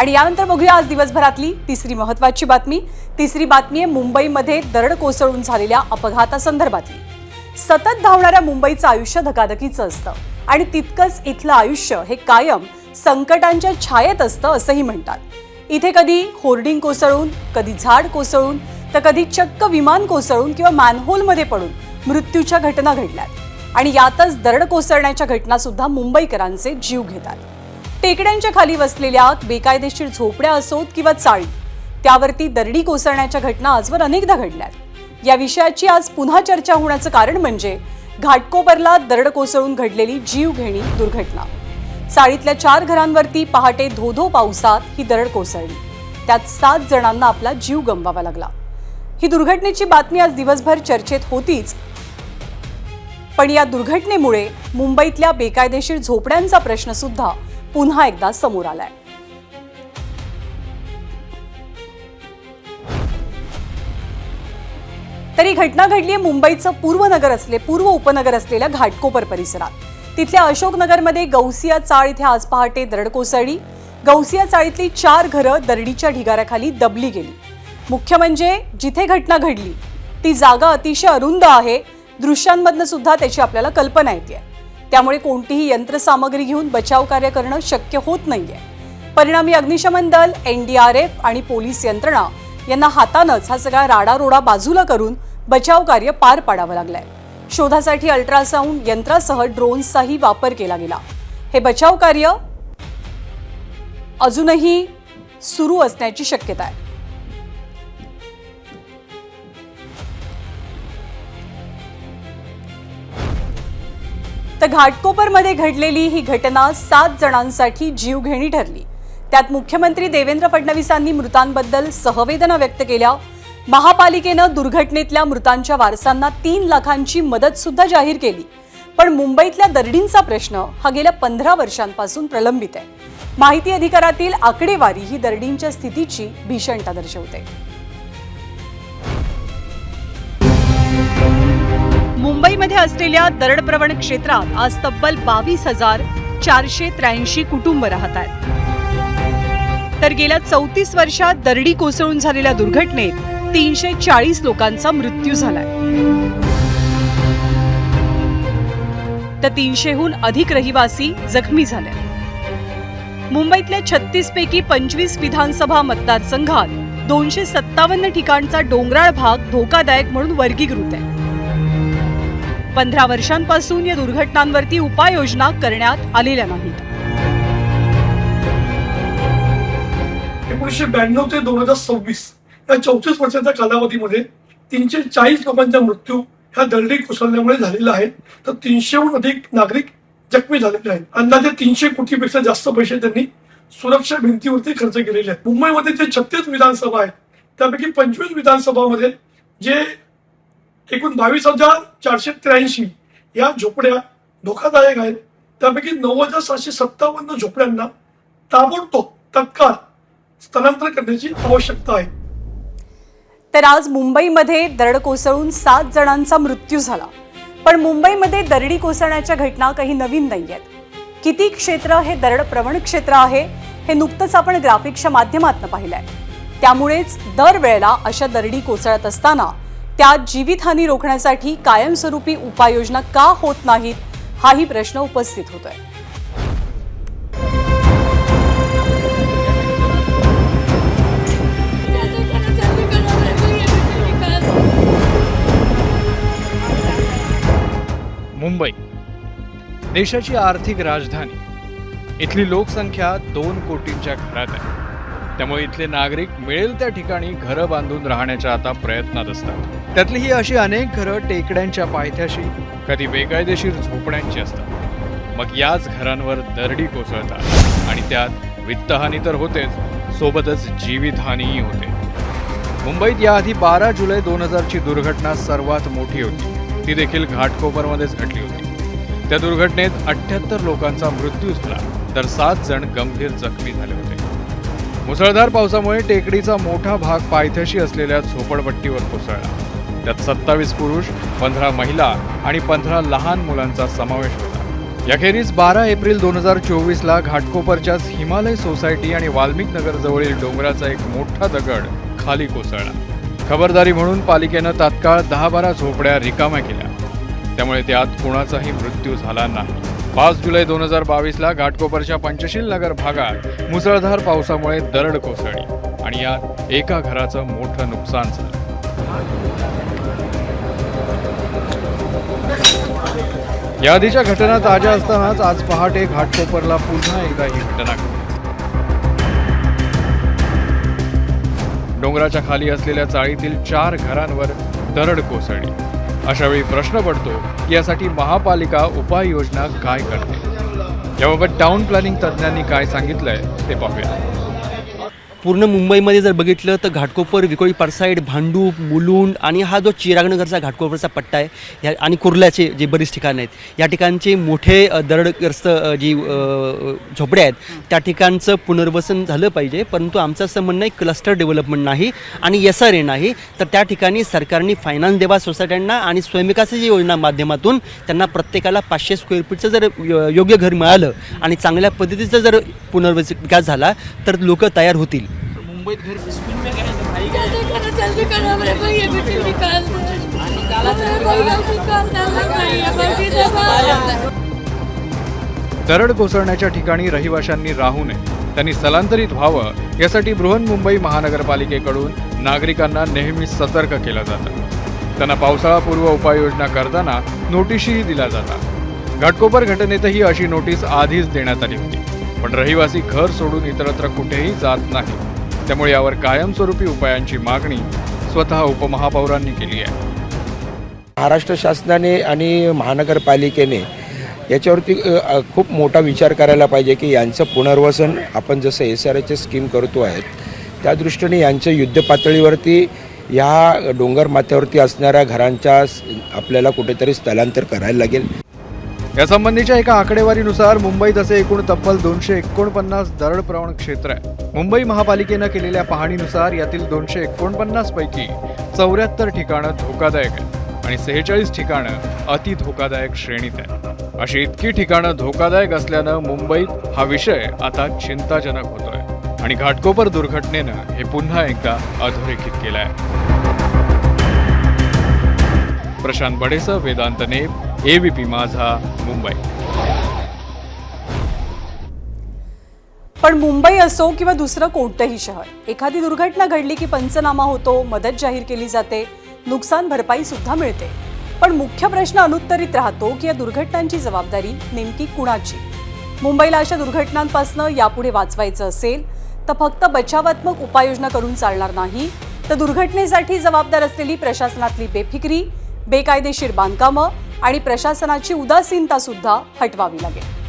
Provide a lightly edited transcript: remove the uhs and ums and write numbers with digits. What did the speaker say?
आणि यानंतर बघूया आज दिवसभरातली तिसरी महत्त्वाची बातमी। तिसरी बातमी आहे मुंबईमध्ये दरड कोसळून झालेल्या अपघातासंदर्भातली। सतत धावणाऱ्या मुंबईचं आयुष्य धकाधकीचं असतं आणि तितकंच इथलं आयुष्य हे कायम संकटांच्या छायेत असतं असंही म्हणतात। इथे कधी होर्डिंग कोसळून, कधी झाड कोसळून, तर कधी चक्क विमान कोसळून किंवा मॅनहोलमध्ये पडून मृत्यूच्या घटना घडल्यात आणि यातच दरड कोसळण्याच्या घटना सुद्धा मुंबईकरांचे जीव घेतात। टेकड्यांच्या खाली वसलेल्या बेकायदेशीर झोपड्या असोत किंवा चाळी, त्यावरती दरडी कोसळण्याच्या घटना आजवर अनेकदा घडल्यात। या विषयाची आज पुन्हा चर्चा होण्याचं कारण म्हणजे घाटकोपरला दरड कोसळून घडलेली जीवघेणी दुर्घटना। चाळीतल्या 4 घरांवरती पहाटे धो-धो पावसात ही दरड कोसळली, त्यात 7 जणांना आपला जीव गमवावा लागला। ही दुर्घटनेची बातमी आज दिवसभर चर्चेत होतीच, पण या दुर्घटनेमुळे मुंबईतल्या बेकायदेशीर झोपड्यांचा प्रश्न सुद्धा पुन्हा एकदा समोर आलाय। तरी घटना घडली आहे मुंबईचं पूर्व उपनगर असलेल्या घाटकोपर परिसरात। तिथल्या अशोकनगरमध्ये गौसिया चाळ इथे आज पहाटे दरड कोसळली। गौसिया चाळीतली 4 घरं दरडीच्या ढिगाऱ्याखाली दबली गेली। मुख्य म्हणजे जिथे घटना घडली ती जागा अतिशय अरुंद आहे। दृश्यांमधनं सुद्धा त्याची आपल्याला कल्पना येते। त्यामुळे कोणतीही यंत्रसामग्री घेऊन बचाव कार्य करणं शक्य होत नाहीये। परिणामी अग्निशमन दल, NDRF आणि पोलीस यंत्रणा यांना हातानंच हा सगळा राडारोडा बाजूला करून बचाव कार्य पार पाडावं लागलंय। शोधासाठी अल्ट्रासाउंड यंत्रासह ड्रोन्सचाही वापर केला गेला। हे बचाव कार्य अजूनही सुरू असण्याची शक्यता आहे। तर घाटकोपरमध्ये घडलेली ही घटना 7 जणांसाठी जीवघेणी ठरली। त्यात मुख्यमंत्री देवेंद्र फडणवीसांनी मृतांबद्दल सहवेदना व्यक्त केल्या। महापालिकेनं दुर्घटनेतल्या मृतांच्या वारसांना 3 लाखांची मदत सुद्धा जाहीर केली। पण मुंबईतल्या दरडींचा प्रश्न हा गेल्या 15 वर्षांपासून प्रलंबित आहे। माहिती अधिकारातील आकडेवारी ही दरडींच्या स्थितीची भीषणता दर्शवते। मुंबईमध्ये असलेल्या दरडप्रवण क्षेत्रात आज तब्बल 22,483 कुटुंब राहत आहेत। तर गेल्या 34 वर्षात दरडी कोसळून झालेल्या दुर्घटनेत 340 लोकांचा मृत्यू झालाय। तर 300हून अधिक रहिवासी जखमी झाले। मुंबईतल्या 36 पैकी 25 विधानसभा मतदारसंघात 257 ठिकाणचा डोंगराळ भाग धोकादायक म्हणून वर्गीकृत आहे। 15 वर्षांपासून या दुर्घटनांवरती उपाययोजना करण्यात आलेल्या नाहीत। 1992 ते 2026 या 34 वर्षाच्या कालावधीमध्ये 340 लोकांचा मृत्यू ह्या दरडी कोसळल्यामुळे झालेला आहे। तर 300हून अधिक नागरिक जखमी झालेले आहेत। अंदाजे 300 कोटीपेक्षा जास्त पैसे त्यांनी सुरक्षा भिंतीवरती खर्च केलेले आहेत। मुंबईमध्ये जे 36 विधानसभा आहेत त्यापैकी 25 विधानसभामध्ये जे एकूण 22,483 या झोपड्या धोकादायक आहेत, त्यापैकी 9,757 झोपड्यांना ताबडतोब तत्काळ स्थलांतर करण्याची आवश्यकता आहे। तर आज मुंबईमध्ये दरड कोसळून 7 जणांचा मृत्यू झाला। पण मुंबईमध्ये दरडी कोसळण्याच्या घटना काही नवीन नाहीयेत। किती क्षेत्र हे दरड प्रवण क्षेत्र आहे हे नुकतंच आपण ग्राफिक्सच्या माध्यमातून पाहिलंय। त्यामुळेच दरवेळेला अशा दरडी कोसळत असताना त्यात जीवितहानी रोखण्यासाठी कायमस्वरूपी उपाययोजना का होत नाहीत हाही प्रश्न उपस्थित होतोय। मुंबई देशाची आर्थिक राजधानी, इथली लोकसंख्या 2 कोटींच्या घरात आहे। त्यामुळे इथले नागरिक मिळेल त्या ठिकाणी घरं बांधून राहण्याच्या आता प्रयत्नात असतात। त्यातली ही अशी अनेक घरं टेकड्यांच्या पायथ्याशी, कधी बेकायदेशीर झोपड्यांची असतात। मग याच घरांवर दरडी कोसळतात आणि त्यात वित्तहानी तर होतेच, सोबतच जीवितहानीही होते। मुंबईत याआधी 12 जुलै 2000 ची दुर्घटना सर्वात मोठी होती। ती देखील घाटकोपरमध्येच घडली होती। त्या दुर्घटनेत 78 लोकांचा मृत्यू झाला, तर 7 जण गंभीर जखमी झाले होते। मुसळधार पावसामुळे टेकडीचा मोठा भाग पायथ्याशी असलेल्या झोपडपट्टीवर कोसळला। त्यात 27 पुरुष, 15 महिला आणि 15 लहान मुलांचा समावेश होता। याखेरीज 12 एप्रिल 2024ला घाटकोपरच्याच हिमालय सोसायटी आणि वाल्मिक नगर जवळील डोंगराचा एक मोठा दगड खाली कोसळला। खबरदारी म्हणून पालिकेनं तात्काळ 10-12 झोपड्या रिकाम्या केल्या, त्यामुळे त्यात कुणाचाही मृत्यू झाला नाही। 5 जुलै 2022ला घाटकोपरच्या पंचशील नगर भागात मुसळधार पावसामुळे दरड कोसळली आणि यात एका घराचं मोठं नुकसान झालं। या आधीच्या घटना ताज्या असतानाच आज पहाटे घाटकोपरला पुन्हा एकदा ही घटना घडली। डोंगराच्या खाली असलेल्या चाळीतील 4 घरांवर दरड कोसळली। अशावेळी प्रश्न पडतो की यासाठी महापालिका उपाययोजना काय करते। याबाबत टाउन प्लॅनिंग तज्ज्ञांनी काय सांगितलंय ते पाहूया। पूर्ण मुंबईमध्ये जर बघितलं तर घाटकोपर, विकोळी पारसाईड, भांडूप, मुलुंड आणि हा जो चिरागनगरचा घाटकोपरचा पट्टा आहे या आणि कुर्ल्याचे जे बरीच ठिकाणं आहेत, या ठिकाणचे मोठे दरडग्रस्त जी झोपड्या आहेत त्या ठिकाणचं पुनर्वसन झालं पाहिजे। परंतु आमचं असं म्हणणं आहे क्लस्टर डेव्हलपमेंट नाही आणि SRA नाही, तर त्या ठिकाणी सरकारने फायनान्स द्यावा सोसायट्यांना आणि स्वयंविकासाची योजना माध्यमातून त्यांना प्रत्येकाला 500 स्क्वेअर फीटचं जर योग्य घर मिळालं आणि चांगल्या पद्धतीचं जर पुनर्विकास झाला तर लोक तयार होतील। जल्दी करो मेरे को ये बेटी निकाल दे। दरड कोसळण्याच्या ठिकाणी रहिवाशांनी राहू नये, त्यांनी स्थलांतरित व्हावं यासाठी बृहन्मुंबई महानगरपालिकेकडून नागरिकांना नेहमी सतर्क केलं जातं। त्यांना पावसाळापूर्व उपाययोजना करताना नोटीसही दिल्या जातात। घाटकोपर घटनेतही अशी नोटीस आधीच देण्यात आली होती, पण रहिवासी घर सोडून इतरत्र कुठेही जात नाही, त्यामुळे यावर कायमस्वरूपी उपायांची मागणी स्वतः उपमहापौरांनी केली आहे। महाराष्ट्र शासनाने आणि महानगरपालिकेने याच्यावरती खूप मोठा विचार करायला पाहिजे की यांचं पुनर्वसन आपण जसं SRAचे स्कीम करतो आहेत त्या दृष्टीने यांचं युद्धपातळीवरती या डोंगर माथ्यावरती असणाऱ्या घरांच्या आपल्याला कुठेतरी स्थलांतर करायला लागेल। यासंबंधीच्या एका आकडेवारीनुसार मुंबईत असे एकूण तब्बल 249 दरडप्रवण क्षेत्र आहे। मुंबई महापालिकेनं केलेल्या पाहणीनुसार यातील 249 पैकी 74 ठिकाणं धोकादायक आहेत आणि 46 ठिकाणं अति धोकादायक श्रेणीत आहेत। अशी इतकी ठिकाणं धोकादायक असल्यानं मुंबईत हा विषय आता चिंताजनक होतोय आणि घाटकोपर दुर्घटनेनं हे पुन्हा एकदा अधोरेखित केलंय। प्रशांत बडेसह वेदांत नेब, ABP माझा, मुंबई। पण मुंबई असो किंवा दुसरं कोणतंही शहर, एखादी दुर्घटना घडली की पंचनामा होतो, मदत जाहीर केली जाते, नुकसान भरपाई सुद्धा मिळते। पण मुख्य प्रश्न अनुत्तरित राहतो की या दुर्घटनांची जबाबदारी नेमकी कुणाची। मुंबईला अशा दुर्घटनांपासून यापुढे वाचवायचं असेल तर फक्त बचावात्मक उपाययोजना करून चालणार नाही, तर दुर्घटनेसाठी जबाबदार असलेली प्रशासनातली बेफिक्री, बेकायदेशीर बांधकामं आणि प्रशासनाची उदासीनता सुद्धा हटवावी लागेल।